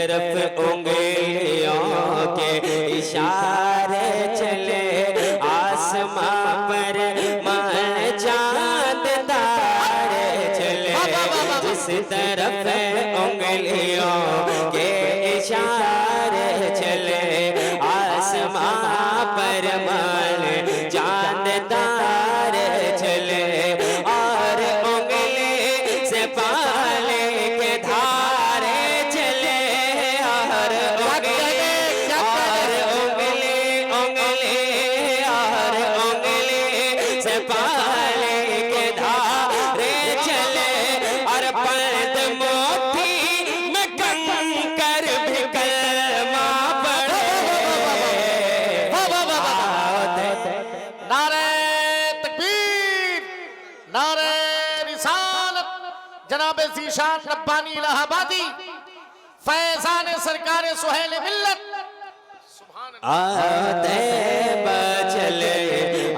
तरफ उंगलियों के इशारे चले, आसमां पर मान चांद तारे चले। जिस तरफ उंगलियों के इशारे चले, आसमां पर मान चांद तारे चले। और उंगली से पाले के धारे चले, और उंगली से पाले के धारे चले। और पर्द मोती में कंकर भी कलमा पढ़े। नारे तकबीर, नारे रिसालत। जनाब ज़ीशान रब्बानी इलाहाबादी फैज़ान सरकार सुहेल मिल्लत। आते बचले,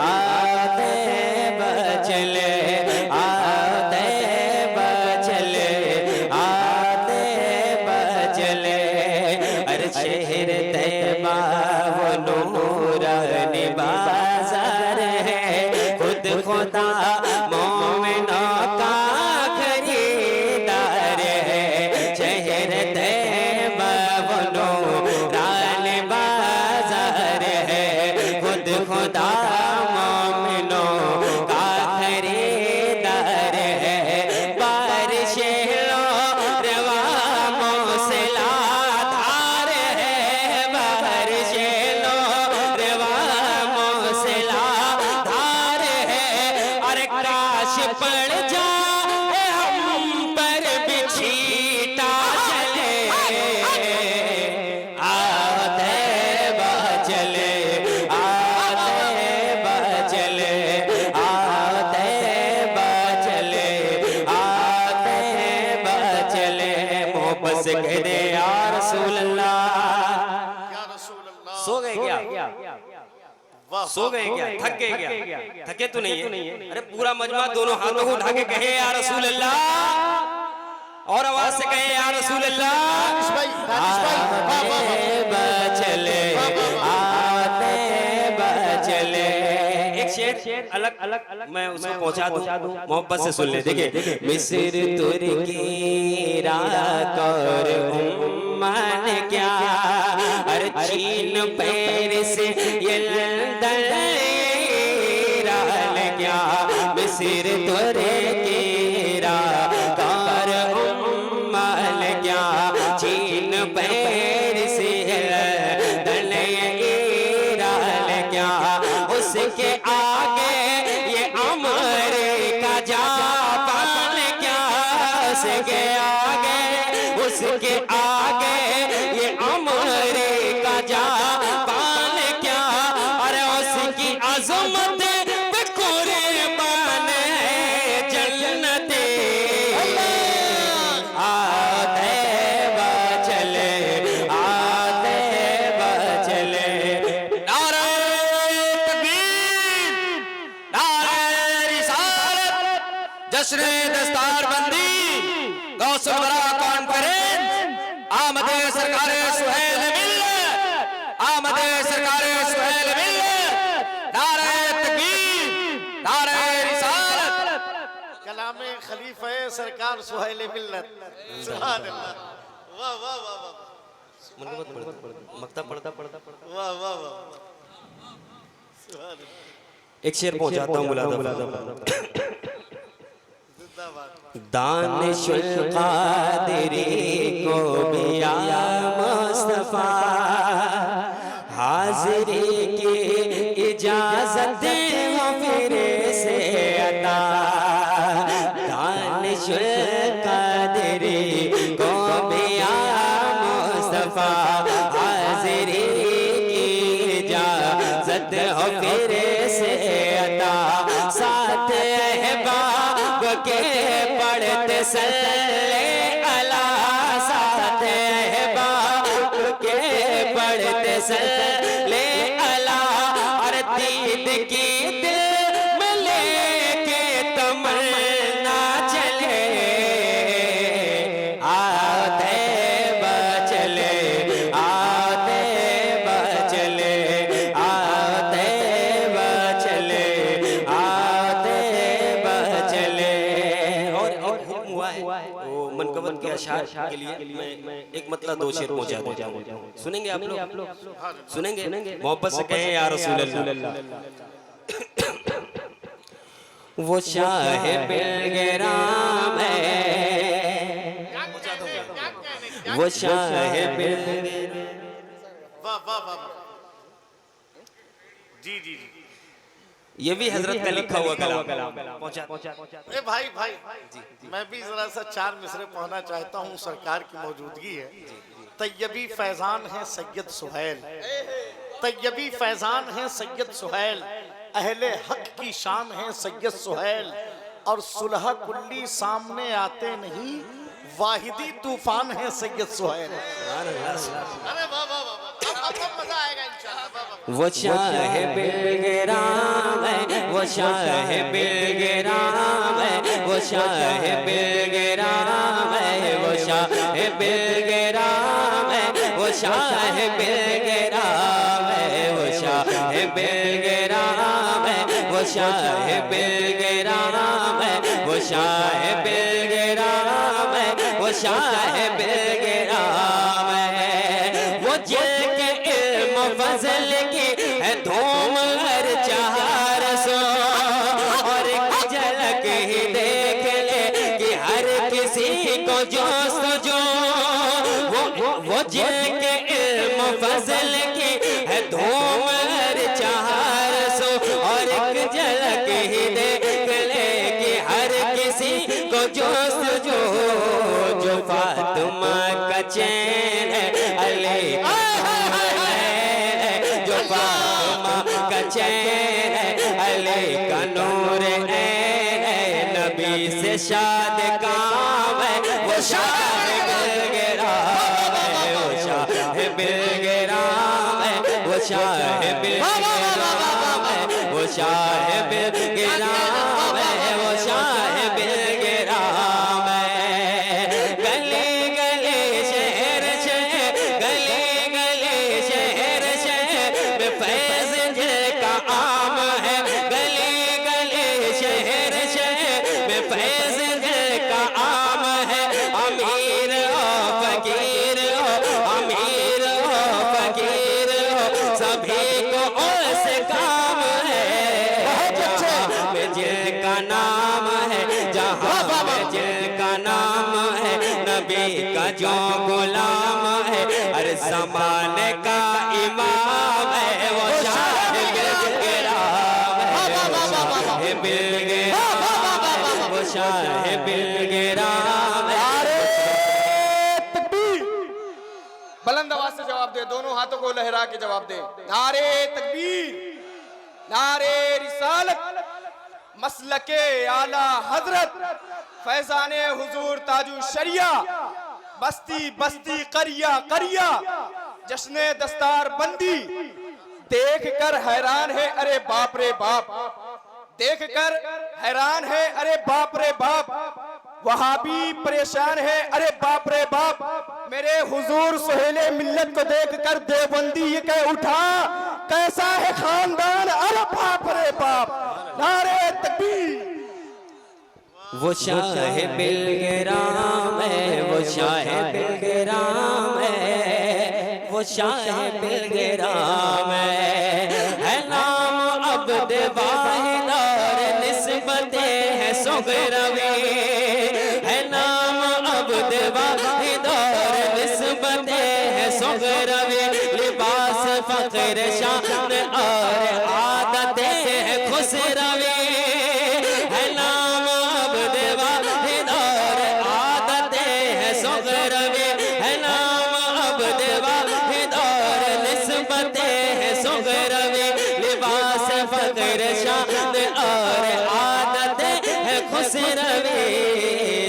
आते बचले, आते बचले, आते बचले। अरे शहर तैयबा वो नूरानी बाज़ार है, खुद खुदा मोमिनों का खरीदार है। शहर तैयबा वो नूरानी बाज़ार है, खुद खुदा मोमिनों का खरीदार है। बारिशें लो रवा मूसलाधार है, बारिशें लो रवा मूसलाधार है। और काश पड़ जाए हम पर भी छींटा चले, आते बचले, आते बचले, आते बचले, आते बचले। मोहब्बत से कह दे या रसूल अल्लाह। या रसूल अल्लाह। सो गए क्या? वाह, सो गए क्या? थक गए क्या? थके तो नहीं है? अरे पूरा मजमा दोनों हाथों को उठा के कहे या रसूल अल्लाह, और आवाज से कहे या रसूल अल्लाह। दानिश भाई, दानिश भाई, वाह, वाह, वाह। बचले, आते बचले। एक शेर अलग अलग मैं उसको पहुंचा दूं, मोहब्बत से सुन ले। देखिए, मिस्र तुर्की राकर उम्मान क्या, हर चीन पेरिस ये लंदन ईरान क्या। मिस्र तुर्की राकर उम्मान क्या, चीन पेरिस ये लंदन ईरान क्या। उसके आगे ये अमेरिका जापान क्या, उसके आगे, उसके आगे ये अमेरिका जापान क्या। अरे उसकी अज़मत पे कुर्बान है जन्नते। आते बचले, आते बचले। नारे तकबीर, नारे रिसालत। जश्न दस्तारबंदी गौसुल वरा कॉन्फ्रेंस, आमदे सरकार सुहेल मिल्लत, आमदे सरकार सुहेल मिल्लत। नारे तकबीर, नारे रिसालत। कलामे खलीफा सरकार सुहेल मिल्लत। सुभान अल्लाह। वाह वाह वाह वाह, मक्ता पढ़ता पढ़ता वाह वाह वाह। सुभान अल्लाह। एक शेर पहुंचाता हूँ, मुलादा। जिंदाबाद। दानिशुल क़ादिरी को भी या मुस्तफ़ा, हाज़िरी की इजाज़त हो फिर से अता। दानिशुल क़ादिरी को भी या मुस्तफ़ा, हाज़िरी की इजाज़त हो फिर से अता। साथ अहबाब के पढ़ते सल्ले अला, साथ अहबाब के पढ़ते सल्ले अला। और दीद की दिल में लेके तमन्ना चले, आते बचले, मनकबत के अशार के लिए मैं एक मतलब दो शेर पहुंचा देता हूं। सुनेंगे आप लोग? सुनेंगे? मोहब्बत से कहें या रसूल अल्लाह। वो शाह बिलगराम है, वो शाह बिलगराम। वाह वाह वाह वाह। जी जी जी। ये भी हजरत का लिखा हुआ कलाम पहुंचा। ए भाई भाई मैं भी जरा सा चार मिसरे पढ़ना चाहता हूँ, सरकार की मौजूदगी है। तैयबी फैजान है सैयद सुहैल, तैयबी फैजान है सैयद सुहैल, अहले हक की शान है सैयद सुहैल, और सुलह कुल्ली सामने आते नहीं, वाहिदी तूफान है सैयद सुहैल। अरे वाह वाह वाह, अब मजा आएगा इंशाल्लाह। वो शाह बिलगराम है, वो शाह बिलगराम है, वो शाह बिलगराम है, वो शाह बिलगराम है, वो शाह बिलगराम है, वो शाह बिलगराम है, वो शाह बिलगराम है, वो शाह बिलगराम है, वो शाह बिलगराम है। वो जिनके इल्म फजल की है धूम हर चार सो, और एक झलक ही देख ले कि हर किसी को जो वो जिनके इल्म फजल की है धूम हर चार सो, और एक झलक ही देख ले कि हर किसी को जो फातिमा का चैन है अली जो फातिमा का चैन है अली का नूर है, नबी से शाद काम है, वो शाह बिलगराम है, वो शाह बिलगराम है, वो शाह बिलगराम है, वो शाह बिलगराम है, वो शाह बिलगराम है। गली गली शहर शहर, गली गली शहर शहर में फैज़ जिनका आम है, गली गली शहर शहर में फैज़ जिनका आम है। अमीर हो फकीर हो, अमीर हो फकीर हो, सभी को उससे काम है। जहाँ में जिनका नाम है, जहाँ में जिनका नाम है, नबी का जो गुलाम है, हर ज़माने का इमाम है, वो शाह बिलगराम है, वो शाह बिलगराम है, वो शाह बिलगराम है। बुलंद आवाज से जवाब दे, दोनों हाथों को लहरा के जवाब दे। नारे तकबीर, नारे रिसालत, मसलके आला हजरत, फैजाने हुजूर ताजु शरिया, बस्ती बस्ती करिया करिया, जश्ने दस्तार बंदी, देख कर हैरान है अरे बाप रे बाप, देख कर हैरान है अरे बाप रे बाप, वहाबी परेशान है अरे बाप रे बाप, मेरे हुजूर सुहेले मिल्लत को देख कर देवबंदी ये कह उठा, कैसा है खानदान अरे बाप रे बाप। नारे तकबीर। वो शाह बिलगराम है, वो शाह बिलगराम है, वो शाह बिलगराम है नाम अब्द वाहिद और निस्बतें हैं सुगरवी, है नाम अब्द वाहिद और निस्बतें हैं सुगरवी, लिबास फख्र शान और आदतें हैं खुसरवी, है नाम अब्द वाहिद और आदतें हैं सुगरवी, है नाम अब्द वाहिद और निस्बतें हैं सुगरवी, लिबास फख्र शान और आदतें हैं खुसरवी,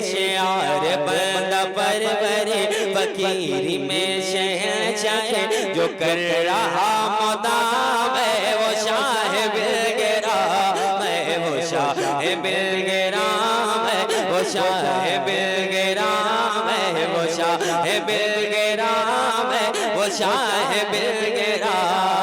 शियार बंदा परवरी फकीरी में शहंशाह जो कर रहा मुदाम है, वो शाह बिलगराम है, वो शाह बिलगराम है, वो शाह बिलगराम है, वो शाह बिलगराम है, वो शाह बिलगराम